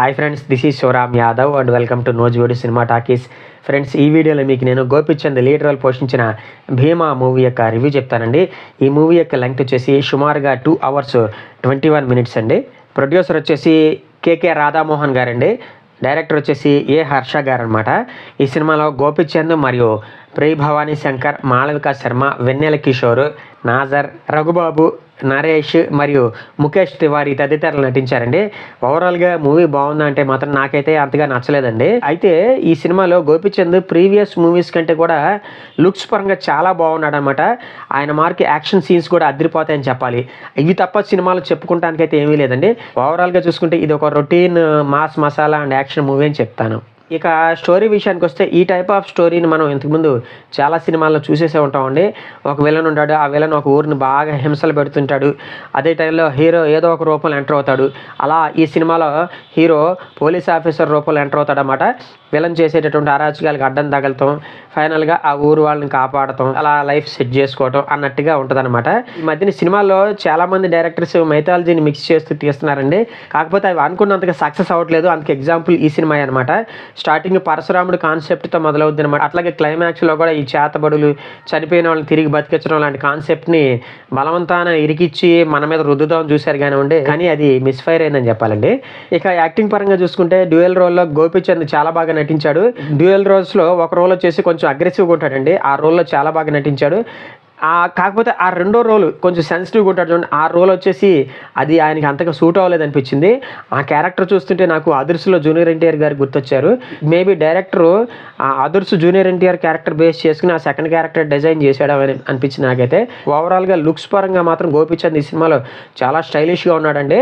Hi friends, this is Shivaram Yadav and welcome to Nuzvid cinema talkies. Friends, ఈ వీడియోలో మీకు నేను గోపీచంద్ లీడ్ రోల్ పోషించిన భీమా మూవీ యొక్క రివ్యూ చెప్తానండి. ఈ మూవీ యొక్క లెంగ్త్ వచ్చేసి సుమారుగా 2 hours 21 minutes అండి. ప్రొడ్యూసర్ వచ్చేసి కేకే రాధామోహన్ గారండి. డైరెక్టర్ వచ్చేసి ఏ హర్ష గారు అనమాట. ఈ సినిమాలో గోపీచంద్ మరియు ప్రియ భవానీ శంకర్, మాళవిక శర్మ, వెన్నెల కిషోర్, నాజర్, రఘుబాబు, నరేష్ మరియు ముఖేష్ తివారీ తదితరులు నటించారండి. ఓవరాల్గా మూవీ బాగుందా అంటే మాత్రం నాకైతే అంతగా నచ్చలేదండి. అయితే ఈ సినిమాలో గోపీచంద్ ప్రీవియస్ మూవీస్ కంటే కూడా లుక్స్ పరంగా చాలా బాగున్నాడు అనమాట. ఆయన మార్కి యాక్షన్ సీన్స్ కూడా అదిరిపోతాయని చెప్పాలి. ఇవి తప్ప సినిమాలో చెప్పుకుంటానికి అయితే ఏమీ లేదండి. ఓవరాల్గా చూసుకుంటే ఇది ఒక routine mass masala and action movie అని చెప్తాను. ఇక స్టోరీ విషయానికి వస్తే ఈ టైప్ ఆఫ్ స్టోరీని మనం ఇంతకుముందు చాలా సినిమాల్లో చూసేసే ఉంటామండి. ఒక విలన్ ఉంటాడు, ఆ విలన్ ఒక ఊరిని బాగా హింసలు పెడుతుంటాడు. అదే టైంలో హీరో ఏదో ఒక రూపంలో ఎంటర్ అవుతాడు. అలా ఈ సినిమాలో హీరో పోలీస్ ఆఫీసర్ రూపంలో ఎంటర్ అవుతాడు అన్నమాట. విలన్ చేసేటటువంటి అరాచకాలకు అడ్డం తగలటం, ఫైనల్గా ఆ ఊరు వాళ్ళని కాపాడటం, అలా లైఫ్ సెట్ చేసుకోవటం అన్నట్టుగా ఉంటుందన్నమాట. ఈ మధ్యన సినిమాల్లో చాలామంది డైరెక్టర్స్ మైథాలజీని మిక్స్ చేస్తూ తీస్తున్నారండి. కాకపోతే అవి అనుకున్నంతగా సక్సెస్ అవ్వట్లేదు. అందుకు ఎగ్జాంపుల్ ఈ సినిమా అనమాట. స్టార్టింగ్ పరశురాముడు కాన్సెప్ట్తో మొదలవుద్ది అనమాట. అట్లాగే క్లైమాక్స్లో కూడా ఈ చేతబడులు, చనిపోయిన వాళ్ళని తిరిగి బతికించడం లాంటి కాన్సెప్ట్ని బలవంతాన ఇరికిచ్చి మన మీద రుద్దుదాం చూశారు కానివ్వండి, కానీ అది మిస్ఫైర్ అయిందని చెప్పాలండి. ఇక యాక్టింగ్ పరంగా చూసుకుంటే డ్యూయల్ రోల్లో గోపీచంద్ చాలా బాగా నటించాడు. డ్యూయల్ రోల్స్లో ఒక రోల్ వచ్చేసి కొంచెం అగ్రెసివ్గా ఉంటాడండి. ఆ రోల్లో చాలా బాగా నటించాడు. కాకపోతే ఆ రెండో రోల్ కొంచెం సెన్సిటివ్గా ఉంటాడు చూడండి. ఆ రోల్ వచ్చేసి అది ఆయనకి అంతగా సూట్ అవ్వలేదు అనిపించింది. ఆ క్యారెక్టర్ చూస్తుంటే నాకు అదుర్స్లో జూనియర్ ఎన్టీఆర్ గారు గుర్తొచ్చారు. మేబీ డైరెక్టరు అదుర్స్ జూనియర్ ఎన్టీఆర్ క్యారెక్టర్ బేస్ చేసుకుని ఆ సెకండ్ క్యారెక్టర్ డిజైన్ చేశాడు అని అనిపించింది నాకైతే. ఓవరాల్గా లుక్స్ పరంగా మాత్రం గోపీచంద్ ఈ సినిమాలో చాలా స్టైలిష్గా ఉన్నాడండి.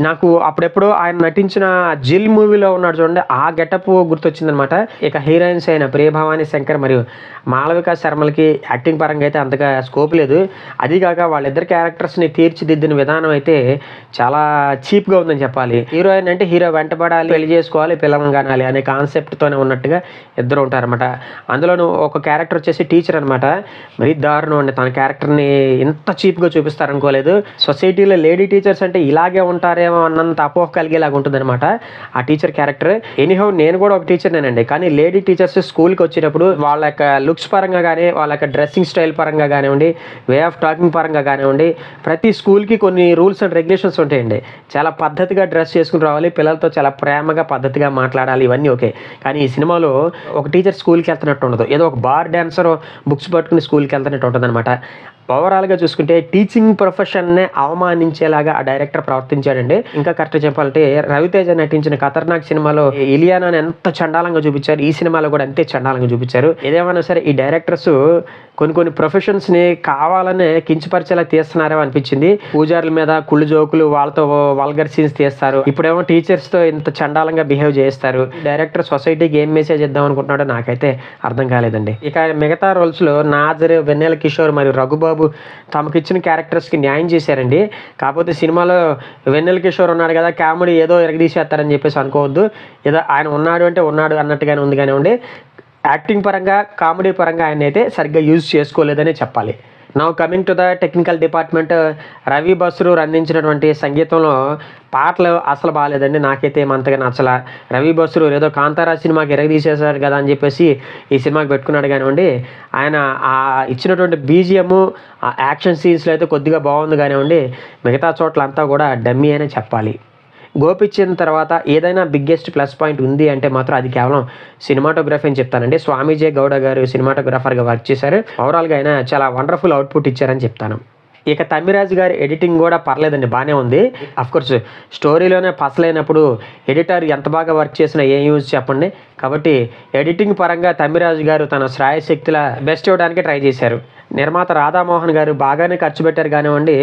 నాకు అప్పుడెప్పుడు ఆయన నటించిన జిల్ మూవీలో ఉన్నాడు చూడండి, ఆ గెటప్ గుర్తొచ్చిందనమాట. ఇక హీరోయిన్స్ అయిన ప్రియ భవానీ శంకర్ మరియు మాళవిక శర్మలకి యాక్టింగ్ పరంగా అయితే అంతగా స్కోప్ లేదు. అదిగాక వాళ్ళిద్దరు క్యారెక్టర్స్ని తీర్చిదిద్దిన విధానం అయితే చాలా చీప్గా ఉందని చెప్పాలి. హీరోయిన్ అంటే హీరో వెంటబడాలి, పెళ్లి చేసుకోవాలి, పిల్లలను కనాలి అనే కాన్సెప్ట్తోనే ఉన్నట్టుగా ఇద్దరు ఉంటారన్నమాట. అందులోనూ ఒక క్యారెక్టర్ వచ్చేసి టీచర్ అనమాట. మరీ దారుణం అండి. తన క్యారెక్టర్ని ఇంత చీప్గా చూపిస్తారనుకోలేదు. సొసైటీలో లేడీ టీచర్స్ అంటే ఇలాగే ఉంటారే అన్నంత అపోహ కలిగేలాగా ఉంటుంది అనమాట ఆ టీచర్ క్యారెక్టర్. ఎనీహౌ నేను కూడా ఒక టీచర్నేనండి. కానీ లేడీ టీచర్స్ స్కూల్కి వచ్చేటప్పుడు వాళ్ళ యొక్క లుక్స్ పరంగా కానీ, వాళ్ళ యొక్క డ్రెస్సింగ్ స్టైల్ పరంగా కానివ్వండి, వే ఆఫ్ టాకింగ్ పరంగా కానివ్వండి, ప్రతి స్కూల్కి కొన్ని రూల్స్ అండ్ రెగ్యులేషన్స్ ఉంటాయండి. చాలా పద్ధతిగా డ్రెస్ చేసుకుని రావాలి, పిల్లలతో చాలా ప్రేమగా పద్ధతిగా మాట్లాడాలి, ఇవన్నీ ఓకే. కానీ ఈ సినిమాలో ఒక టీచర్ స్కూల్కి వెళ్తున్నట్టు ఉండదు. ఏదో ఒక బార్ డాన్సర్ బుక్స్ పట్టుకుని స్కూల్కి వెళ్తున్నట్టు ఉంటుంది అనమాట. ఓవరాల్గా చూసుకుంటే టీచింగ్ ప్రొఫెషన్నే అవమానించేలాగా ఆ డైరెక్టర్ ప్రవర్తించాడండి. ఇంకా కరెక్ట్ చెప్పాలంటే రవితేజ నటించిన ఖతర్నాక్ సినిమాలో ఇలియానాని ఎంత చండాలంగా చూపించారు, ఈ సినిమాలో కూడా అంతే చండాలంగా చూపించారు. ఏదేమైనా సరే ఈ డైరెక్టర్స్ కొన్ని ప్రొఫెషన్స్ని కావాలనే కించపరిచేలా తీస్తున్నారేమో అనిపించింది. పూజారుల మీద కుళ్ళు జోకులు, వాళ్ళతో వల్గర్ సీన్స్ తీస్తారు. ఇప్పుడేమో టీచర్స్తో ఇంత చండాలంగా బిహేవ్ చేస్తారు. డైరెక్టర్ సొసైటీకి ఏం మెసేజ్ ఇద్దాం అనుకుంటున్నాడో నాకైతే అర్థం కాలేదండి. ఇక మిగతా రోల్స్లో నాజర్, వెన్నెల కిషోర్ మరియు రఘుబాబు తమకిచ్చిన క్యారెక్టర్స్కి న్యాయం చేశారండి. కాకపోతే సినిమాలో వెన్నెల కిషోర్ ఉన్నాడు కదా, కామెడీ ఏదో ఎరగదీసేస్తారని చెప్పేసి అనుకోవద్దు. ఏదో ఆయన ఉన్నాడు అంటే ఉన్నాడు అన్నట్టుగానే ఉంది కానివ్వండి. యాక్టింగ్ పరంగా, కామెడీ పరంగా ఆయన అయితే సరిగ్గా యూజ్ చేసుకోలేదనే చెప్పాలి. Now coming to the technical department. Ravi Basrur అందించినటువంటి సంగీతంలో పాటలు అసలు బాగాలేదండి. నాకైతే ఏమంతగా నచ్చల. రవి బస్రూర్ ఏదో కాంతారా సినిమాకి ఎరగదీసేశారు కదా అని చెప్పేసి ఈ సినిమాకి పెట్టుకున్నాడు కానివ్వండి. ఆయన ఇచ్చినటువంటి బీజిఎం, ఆ యాక్షన్ సీన్స్లో అయితే కొద్దిగా బాగుంది కానివ్వండి. మిగతా చోట్ల అంతా కూడా డమ్మీ అనే చెప్పాలి. గోపీచంద్ తర్వాత ఏదైనా బిగ్గెస్ట్ ప్లస్ పాయింట్ ఉంది అంటే మాత్రం అది కేవలం సినిమాటోగ్రఫీ అని చెప్తానండి. స్వామిజే గౌడ గారు సినిమాటోగ్రాఫర్గా వర్క్ చేశారు. ఓవరాల్గా ఆయన చాలా వండర్ఫుల్ అవుట్పుట్ ఇచ్చారని చెప్తాను. ఇక తమ్మిరాజు గారి ఎడిటింగ్ కూడా పర్లేదండి, బాగానే ఉంది. అఫ్కోర్స్ స్టోరీలోనే పసలైనప్పుడు ఎడిటర్ ఎంత బాగా వర్క్ చేసినా ఏం యూజ్ చెప్పండి. కాబట్టి ఎడిటింగ్ పరంగా తమ్మిరాజు గారు తన శ్రాయశక్తిలా బెస్ట్ ఇవ్వడానికి ట్రై చేశారు. నిర్మాత రాధామోహన్ గారు బాగానే ఖర్చు పెట్టారు కానివ్వండి.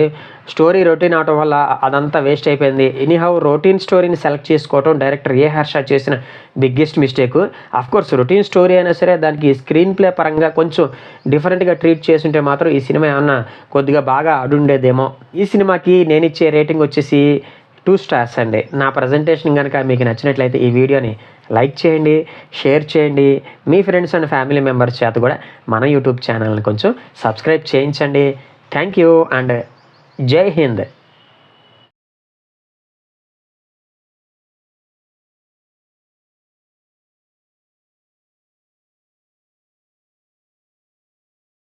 స్టోరీ రొటీన్ అవటం వల్ల అదంతా వేస్ట్ అయిపోయింది. ఎనీహౌ రొటీన్ స్టోరీని సెలెక్ట్ చేసుకోవటం డైరెక్టర్ ఏ హర్ష చేసిన biggest mistake. Of course routine story అయినా సరే దానికి స్క్రీన్ ప్లే పరంగా కొంచెం డిఫరెంట్గా ట్రీట్ చేస్తుంటే మాత్రం ఈ సినిమా ఏమన్నా కొద్దిగా బాగా అడుండేదేమో. ఈ సినిమాకి నేను ఇచ్చే రేటింగ్ వచ్చేసి 2 stars అండి. నా ప్రజెంటేషన్ కనుక మీకు నచ్చినట్లయితే ఈ వీడియోని లైక్ చేయండి, షేర్ చేయండి. మీ ఫ్రెండ్స్ అండ్ ఫ్యామిలీ మెంబర్స్ చేత కూడా మన యూట్యూబ్ ఛానల్ని కొంచెం సబ్స్క్రైబ్ చేయించండి. థ్యాంక్ యూ అండ్ జై హింద్.